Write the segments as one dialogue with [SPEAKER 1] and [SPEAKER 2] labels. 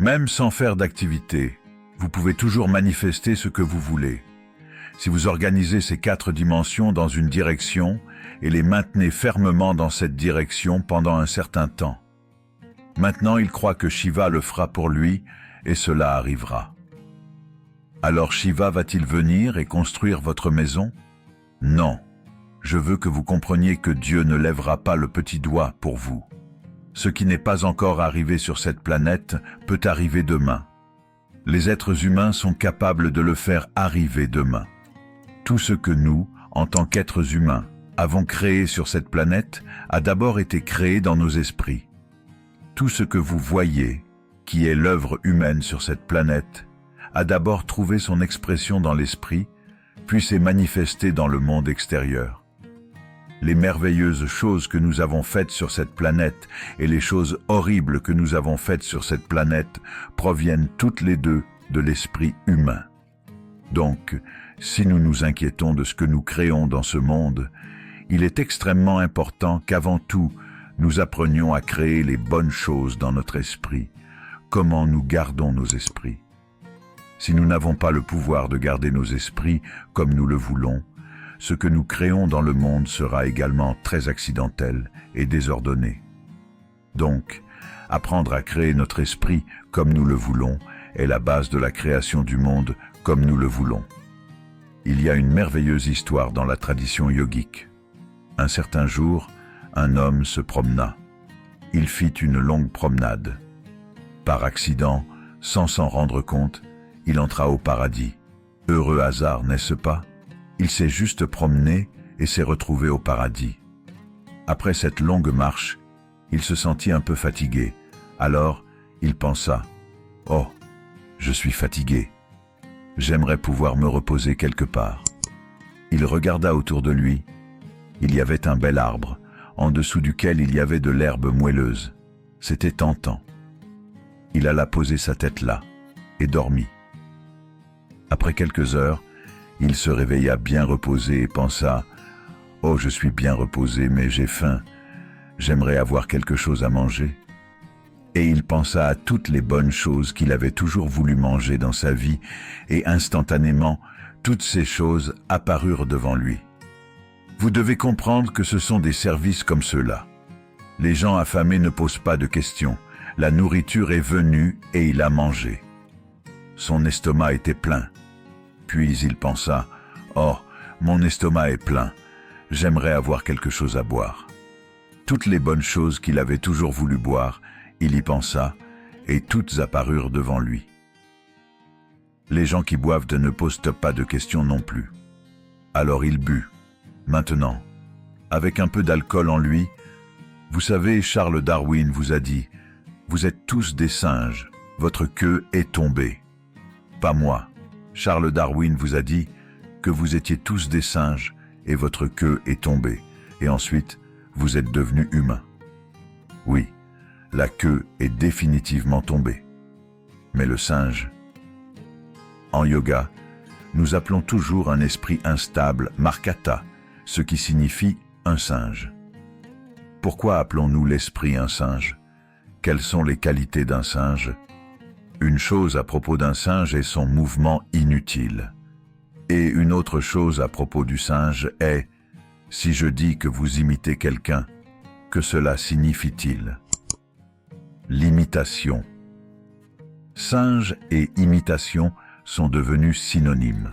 [SPEAKER 1] Même sans faire d'activité, vous pouvez toujours manifester ce que vous voulez. Si vous organisez ces 4 dimensions dans une direction et les maintenez fermement dans cette direction pendant un certain temps. Maintenant, il croit que Shiva le fera pour lui et cela arrivera. Alors Shiva va-t-il venir et construire votre maison? Non. Je veux que vous compreniez que Dieu ne lèvera pas le petit doigt pour vous. Ce qui n'est pas encore arrivé sur cette planète peut arriver demain. Les êtres humains sont capables de le faire arriver demain. Tout ce que nous, en tant qu'êtres humains, avons créé sur cette planète a d'abord été créé dans nos esprits. Tout ce que vous voyez, qui est l'œuvre humaine sur cette planète, a d'abord trouvé son expression dans l'esprit, puis s'est manifesté dans le monde extérieur. Les merveilleuses choses que nous avons faites sur cette planète et les choses horribles que nous avons faites sur cette planète proviennent toutes les deux de l'esprit humain. Donc, si nous nous inquiétons de ce que nous créons dans ce monde, il est extrêmement important qu'avant tout, nous apprenions à créer les bonnes choses dans notre esprit. Comment nous gardons nos esprits? Si nous n'avons pas le pouvoir de garder nos esprits comme nous le voulons, ce que nous créons dans le monde sera également très accidentel et désordonné. Donc, apprendre à créer notre esprit comme nous le voulons est la base de la création du monde comme nous le voulons. Il y a une merveilleuse histoire dans la tradition yogique. Un certain jour, un homme se promena. Il fit une longue promenade. Par accident, sans s'en rendre compte, il entra au paradis. Heureux hasard, n'est-ce pas? Il s'est juste promené et s'est retrouvé au paradis. Après cette longue marche, il se sentit un peu fatigué. Alors, il pensa, « Oh, je suis fatigué. J'aimerais pouvoir me reposer quelque part. » Il regarda autour de lui. Il y avait un bel arbre, en dessous duquel il y avait de l'herbe moelleuse. C'était tentant. Il alla poser sa tête là et dormit. Après quelques heures, il se réveilla bien reposé et pensa « Oh, je suis bien reposé, mais j'ai faim. J'aimerais avoir quelque chose à manger. » Et il pensa à toutes les bonnes choses qu'il avait toujours voulu manger dans sa vie, et instantanément, toutes ces choses apparurent devant lui. Vous devez comprendre que ce sont des services comme ceux-là. Les gens affamés ne posent pas de questions. La nourriture est venue et il a mangé. Son estomac était plein. Puis il pensa, « Oh, mon estomac est plein, j'aimerais avoir quelque chose à boire. » Toutes les bonnes choses qu'il avait toujours voulu boire, il y pensa, et toutes apparurent devant lui. Les gens qui boivent ne posent pas de questions non plus. Alors il but. Maintenant, avec un peu d'alcool en lui, vous savez, Charles Darwin vous a dit, « Vous êtes tous des singes, votre queue est tombée. » Pas moi. Charles Darwin vous a dit que vous étiez tous des singes et votre queue est tombée, et ensuite vous êtes devenus humains. Oui, la queue est définitivement tombée. Mais le singe... En yoga, nous appelons toujours un esprit instable Markata, ce qui signifie un singe. Pourquoi appelons-nous l'esprit un singe? Quelles sont les qualités d'un singe? Une chose à propos d'un singe est son mouvement inutile. Et une autre chose à propos du singe est, si je dis que vous imitez quelqu'un, que cela signifie-t-il? L'imitation. Singe et imitation sont devenus synonymes.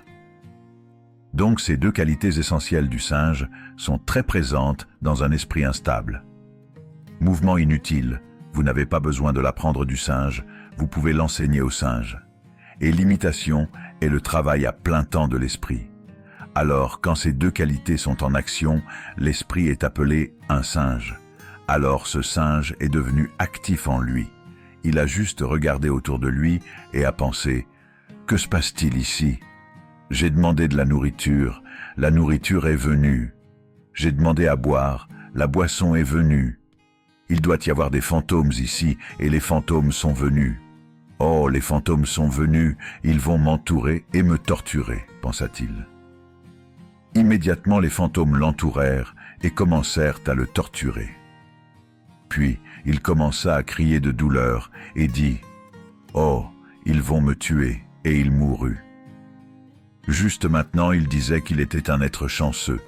[SPEAKER 1] Donc ces deux qualités essentielles du singe sont très présentes dans un esprit instable. Mouvement inutile, vous n'avez pas besoin de l'apprendre du singe, vous pouvez l'enseigner au singe. Et l'imitation est le travail à plein temps de l'esprit. Alors, quand ces deux qualités sont en action, l'esprit est appelé un singe. Alors ce singe est devenu actif en lui. Il a juste regardé autour de lui et a pensé « Que se passe-t-il ici? J'ai demandé de la nourriture est venue. J'ai demandé à boire, la boisson est venue. Il doit y avoir des fantômes ici et les fantômes sont venus. Oh, les fantômes sont venus, ils vont m'entourer et me torturer, pensa-t-il. Immédiatement les fantômes l'entourèrent et commencèrent à le torturer. Puis il commença à crier de douleur et dit « Oh, Ils vont me tuer, et il mourut. Juste maintenant, il disait qu'il était un être chanceux.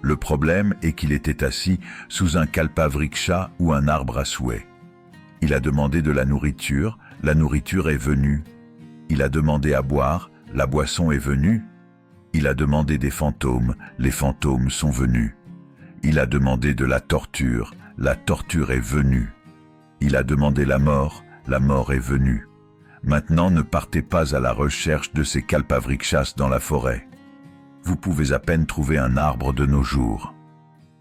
[SPEAKER 1] Le problème est qu'il était assis sous un kalpavriksha ou un arbre à souhait. Il a demandé de la nourriture est venue. Il a demandé à boire, la boisson est venue. Il a demandé des fantômes, les fantômes sont venus. Il a demandé de la torture est venue. Il a demandé la mort est venue. Maintenant, ne partez pas à la recherche de ces kalpavrikshas dans la forêt. Vous pouvez à peine trouver un arbre de nos jours.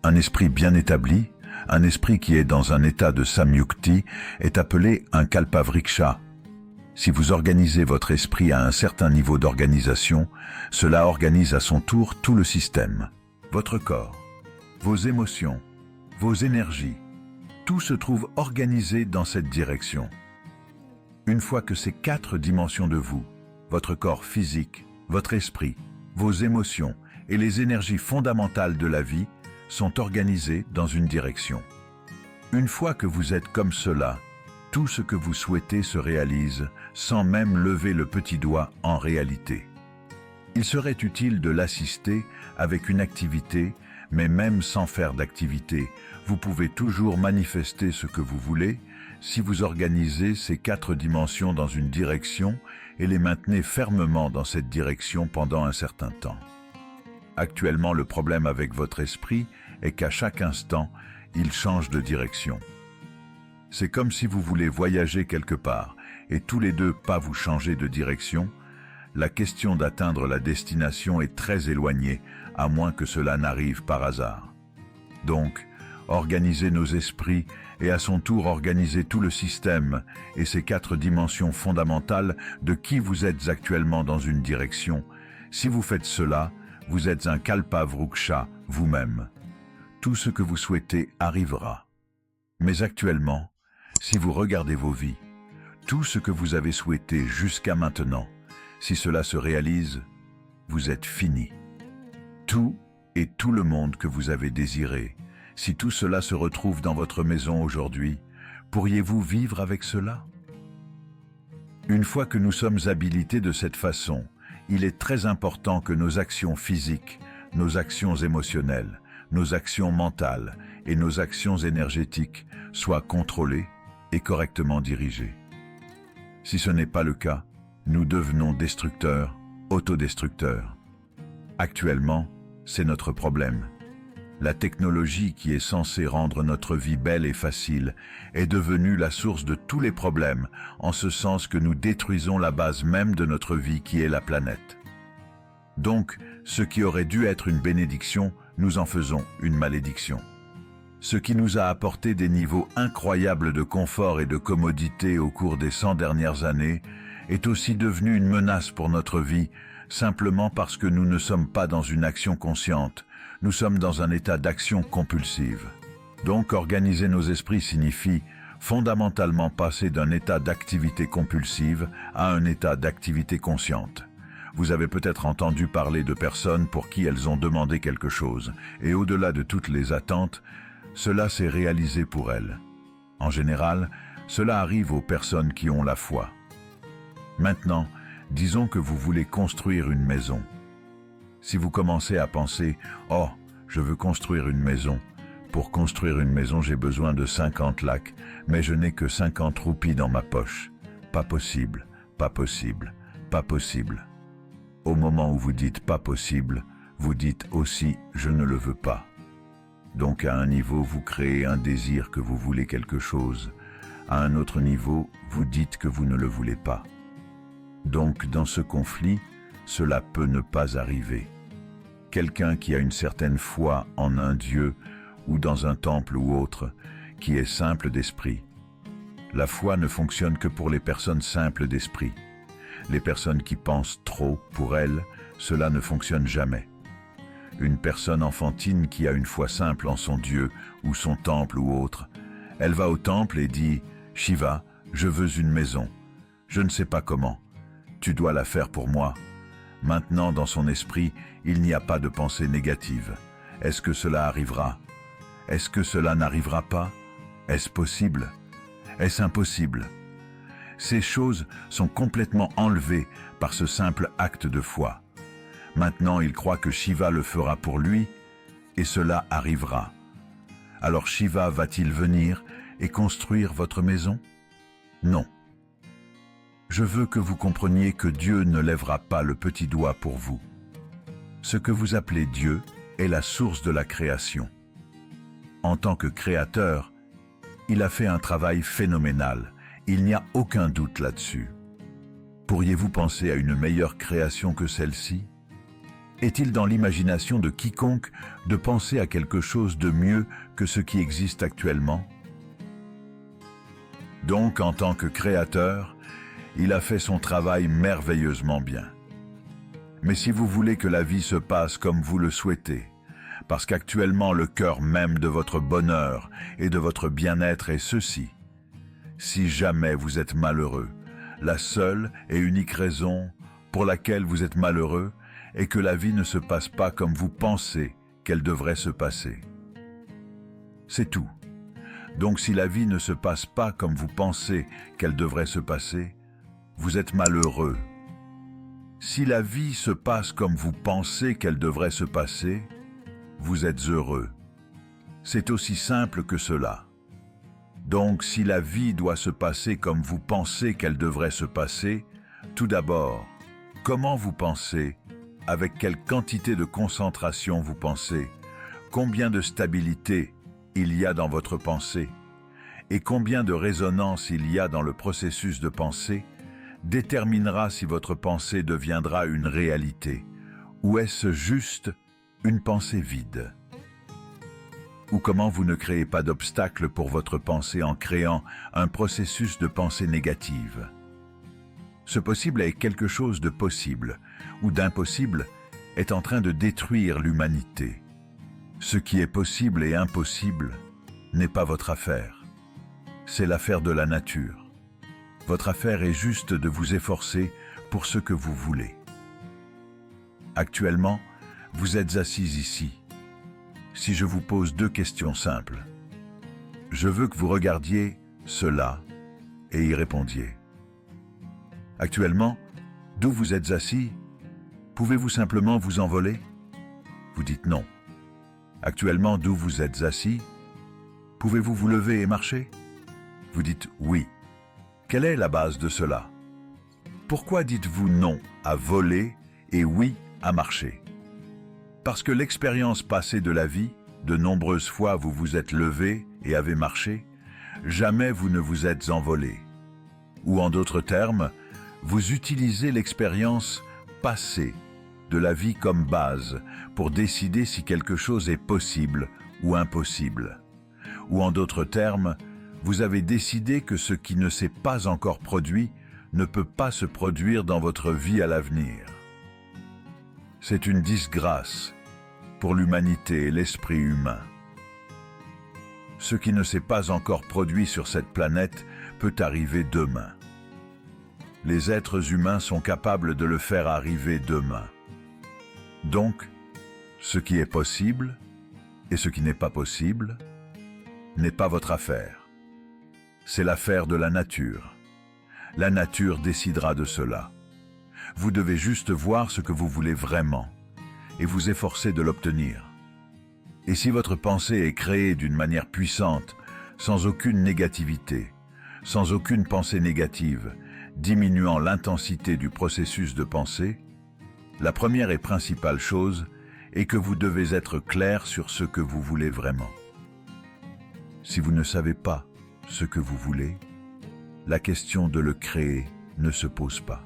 [SPEAKER 1] Un esprit bien établi, un esprit qui est dans un état de samyukti, est appelé un kalpavriksha. Si vous organisez votre esprit à un certain niveau d'organisation, cela organise à son tour tout le système. Votre corps, vos émotions, vos énergies, tout se trouve organisé dans cette direction. Une fois que ces 4 dimensions de vous, votre corps physique, votre esprit, vos émotions et les énergies fondamentales de la vie sont organisées dans une direction. Une fois que vous êtes comme cela, tout ce que vous souhaitez se réalise sans même lever le petit doigt en réalité. Il serait utile de l'assister avec une activité, mais même sans faire d'activité, vous pouvez toujours manifester ce que vous voulez si vous organisez ces 4 dimensions dans une direction et les maintenez fermement dans cette direction pendant un certain temps. Actuellement, le problème avec votre esprit est qu'à chaque instant, il change de direction. C'est comme si vous voulez voyager quelque part et tous les 2 pas vous changez de direction. La question d'atteindre la destination est très éloignée, à moins que cela n'arrive par hasard. Donc, organisez nos esprits et à son tour organisez tout le système et ces 4 dimensions fondamentales de qui vous êtes actuellement dans une direction. Si vous faites cela, vous êtes un kalpavruksha vous-même. Tout ce que vous souhaitez arrivera. Mais actuellement, si vous regardez vos vies, tout ce que vous avez souhaité jusqu'à maintenant, si cela se réalise, vous êtes fini. Tout et tout le monde que vous avez désiré, si tout cela se retrouve dans votre maison aujourd'hui, pourriez-vous vivre avec cela? Une fois que nous sommes habilités de cette façon, il est très important que nos actions physiques, nos actions émotionnelles, nos actions mentales et nos actions énergétiques soient contrôlées et correctement dirigées. Si ce n'est pas le cas, nous devenons destructeurs, autodestructeurs. Actuellement, c'est notre problème. La technologie qui est censée rendre notre vie belle et facile est devenue la source de tous les problèmes, en ce sens que nous détruisons la base même de notre vie qui est la planète. Donc, ce qui aurait dû être une bénédiction, nous en faisons une malédiction. Ce qui nous a apporté des niveaux incroyables de confort et de commodité au cours des 100 dernières années est aussi devenu une menace pour notre vie, simplement parce que nous ne sommes pas dans une action consciente, nous sommes dans un état d'action compulsive. Donc organiser nos esprits signifie fondamentalement passer d'un état d'activité compulsive à un état d'activité consciente. Vous avez peut-être entendu parler de personnes pour qui elles ont demandé quelque chose, et au-delà de toutes les attentes, cela s'est réalisé pour elles. En général, cela arrive aux personnes qui ont la foi. Maintenant, disons que vous voulez construire une maison. Si vous commencez à penser « Oh, je veux construire une maison. Pour construire une maison, j'ai besoin de 50 lakhs, mais je n'ai que 50 roupies dans ma poche. Pas possible, pas possible, pas possible. » Au moment où vous dites « pas possible », vous dites aussi « je ne le veux pas ». Donc à un niveau, vous créez un désir que vous voulez quelque chose. À un autre niveau, vous dites que vous ne le voulez pas. Donc dans ce conflit, cela peut ne pas arriver. Quelqu'un qui a une certaine foi en un Dieu ou dans un temple ou autre, qui est simple d'esprit. La foi ne fonctionne que pour les personnes simples d'esprit. Les personnes qui pensent trop, pour elles, cela ne fonctionne jamais. Une personne enfantine qui a une foi simple en son Dieu ou son temple ou autre, elle va au temple et dit « Shiva, je veux une maison. Je ne sais pas comment. Tu dois la faire pour moi. » Maintenant, dans son esprit, il n'y a pas de pensée négative. Est-ce que cela arrivera? Est-ce que cela n'arrivera pas? Est-ce possible? Est-ce impossible? Ces choses sont complètement enlevées par ce simple acte de foi. Maintenant, il croit que Shiva le fera pour lui, et cela arrivera. Alors Shiva va-t-il venir et construire votre maison? Non. Je veux que vous compreniez que Dieu ne lèvera pas le petit doigt pour vous. Ce que vous appelez Dieu est la source de la création. En tant que créateur, il a fait un travail phénoménal. Il n'y a aucun doute là-dessus. Pourriez-vous penser à une meilleure création que celle-ci? Est-il dans l'imagination de quiconque de penser à quelque chose de mieux que ce qui existe actuellement? Donc, en tant que créateur, il a fait son travail merveilleusement bien. Mais si vous voulez que la vie se passe comme vous le souhaitez, parce qu'actuellement le cœur même de votre bonheur et de votre bien-être est ceci, si jamais vous êtes malheureux, la seule et unique raison pour laquelle vous êtes malheureux est que la vie ne se passe pas comme vous pensez qu'elle devrait se passer. C'est tout. Donc si la vie ne se passe pas comme vous pensez qu'elle devrait se passer, vous êtes malheureux. Si la vie se passe comme vous pensez qu'elle devrait se passer, vous êtes heureux. C'est aussi simple que cela. Donc si la vie doit se passer comme vous pensez qu'elle devrait se passer, tout d'abord, comment vous pensez? Avec quelle quantité de concentration vous pensez? Combien de stabilité il y a dans votre pensée? Et combien de résonance il y a dans le processus de pensée déterminera si votre pensée deviendra une réalité, ou est-ce juste une pensée vide? Ou comment vous ne créez pas d'obstacle pour votre pensée en créant un processus de pensée négative? Ce possible est quelque chose de possible, ou d'impossible est en train de détruire l'humanité. Ce qui est possible et impossible n'est pas votre affaire. C'est l'affaire de la nature. Votre affaire est juste de vous efforcer pour ce que vous voulez. Actuellement, vous êtes assis ici. Si je vous pose deux questions simples, je veux que vous regardiez cela et y répondiez. Actuellement, d'où vous êtes assis, pouvez-vous simplement vous envoler? Vous dites non. Actuellement, d'où vous êtes assis, pouvez-vous vous lever et marcher? Vous dites oui. Quelle est la base de cela? Pourquoi dites-vous non à voler et oui à marcher? Parce que l'expérience passée de la vie, de nombreuses fois vous vous êtes levé et avez marché, jamais vous ne vous êtes envolé. Ou en d'autres termes, vous utilisez l'expérience passée de la vie comme base pour décider si quelque chose est possible ou impossible. Ou en d'autres termes, vous avez décidé que ce qui ne s'est pas encore produit ne peut pas se produire dans votre vie à l'avenir. C'est une disgrâce pour l'humanité et l'esprit humain. Ce qui ne s'est pas encore produit sur cette planète peut arriver demain. Les êtres humains sont capables de le faire arriver demain. Donc, ce qui est possible et ce qui n'est pas possible n'est pas votre affaire. C'est l'affaire de la nature. La nature décidera de cela. Vous devez juste voir ce que vous voulez vraiment et vous efforcer de l'obtenir. Et si votre pensée est créée d'une manière puissante, sans aucune négativité, sans aucune pensée négative, diminuant l'intensité du processus de pensée, la première et principale chose est que vous devez être clair sur ce que vous voulez vraiment. Si vous ne savez pas ce que vous voulez, la question de le créer ne se pose pas.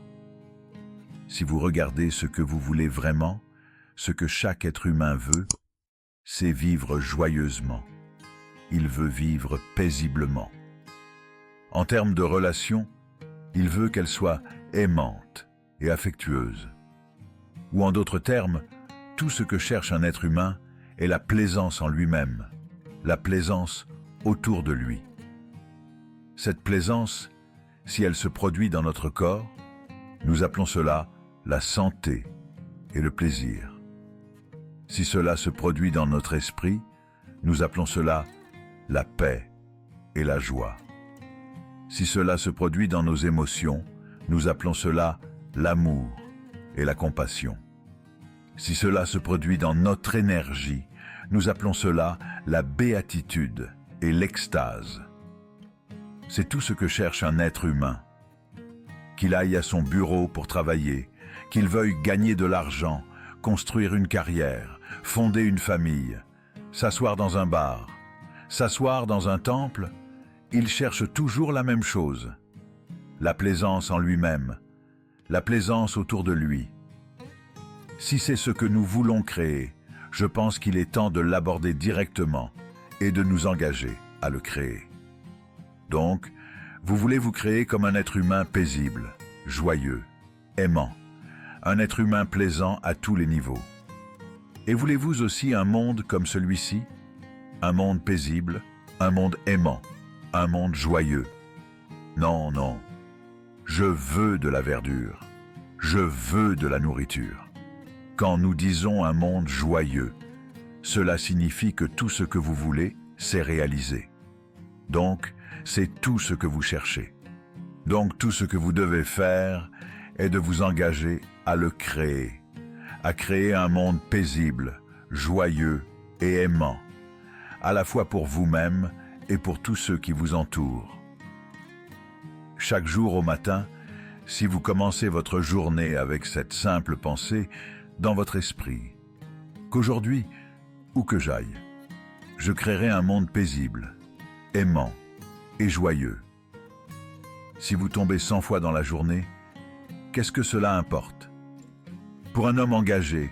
[SPEAKER 1] Si vous regardez ce que vous voulez vraiment, ce que chaque être humain veut, c'est vivre joyeusement. Il veut vivre paisiblement. En termes de relation, il veut qu'elle soit aimante et affectueuse. Ou en d'autres termes, tout ce que cherche un être humain est la plaisance en lui-même, la plaisance autour de lui. Cette plaisance, si elle se produit dans notre corps, nous appelons cela la santé et le plaisir. Si cela se produit dans notre esprit, nous appelons cela la paix et la joie. Si cela se produit dans nos émotions, nous appelons cela l'amour et la compassion. Si cela se produit dans notre énergie, nous appelons cela la béatitude et l'extase. C'est tout ce que cherche un être humain. Qu'il aille à son bureau pour travailler, qu'il veuille gagner de l'argent, construire une carrière, fonder une famille, s'asseoir dans un bar, s'asseoir dans un temple, il cherche toujours la même chose, la plaisance en lui-même, la plaisance autour de lui. Si c'est ce que nous voulons créer, je pense qu'il est temps de l'aborder directement et de nous engager à le créer. Donc, vous voulez vous créer comme un être humain paisible, joyeux, aimant, un être humain plaisant à tous les niveaux. Et voulez-vous aussi un monde comme celui-ci? Un monde paisible, un monde aimant, un monde joyeux? Non, non. Je veux de la verdure. Je veux de la nourriture. Quand nous disons un monde joyeux, cela signifie que tout ce que vous voulez, c'est réalisé. Donc, c'est tout ce que vous cherchez. Donc, tout ce que vous devez faire est de vous engager à le créer, à créer un monde paisible, joyeux et aimant, à la fois pour vous-même et pour tous ceux qui vous entourent. Chaque jour au matin, si vous commencez votre journée avec cette simple pensée dans votre esprit, qu'aujourd'hui, où que j'aille, je créerai un monde paisible, aimant et joyeux. Si vous tombez 100 fois dans la journée, qu'est-ce que cela importe? Pour un homme engagé,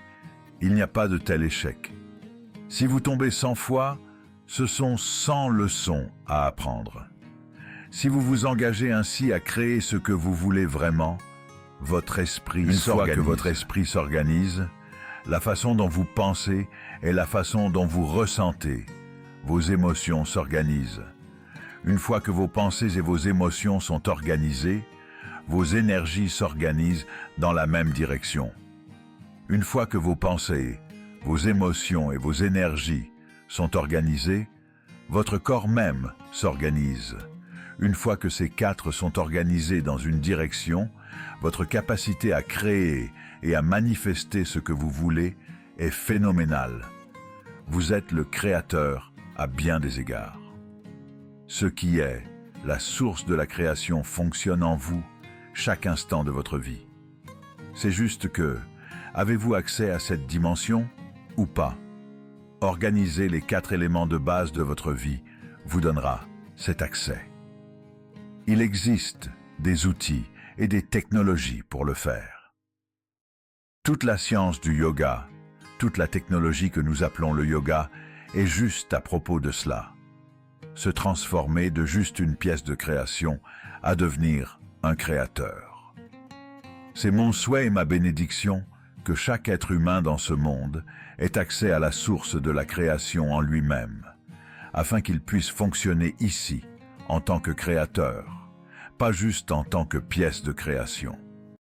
[SPEAKER 1] il n'y a pas de tel échec. Si vous tombez 100 fois, ce sont 100 leçons à apprendre. Si vous vous engagez ainsi à créer ce que vous voulez vraiment, votre esprit s'organise. Une fois que votre esprit s'organise, la façon dont vous pensez et la façon dont vous ressentez, vos émotions s'organisent. Une fois que vos pensées et vos émotions sont organisées, vos énergies s'organisent dans la même direction. Une fois que vos pensées, vos émotions et vos énergies sont organisées, votre corps même s'organise. Une fois que ces quatre sont organisés dans une direction, votre capacité à créer et à manifester ce que vous voulez est phénoménale. Vous êtes le créateur à bien des égards. Ce qui est la source de la création fonctionne en vous chaque instant de votre vie. C'est juste que, avez-vous accès à cette dimension ou pas? Organiser les 4 éléments de base de votre vie vous donnera cet accès. Il existe des outils et des technologies pour le faire. Toute la science du yoga, toute la technologie que nous appelons le yoga est juste à propos de cela. Se transformer de juste une pièce de création à devenir un créateur. C'est mon souhait et ma bénédiction que chaque être humain dans ce monde ait accès à la source de la création en lui-même, afin qu'il puisse fonctionner ici en tant que créateur, pas juste en tant que pièce de création.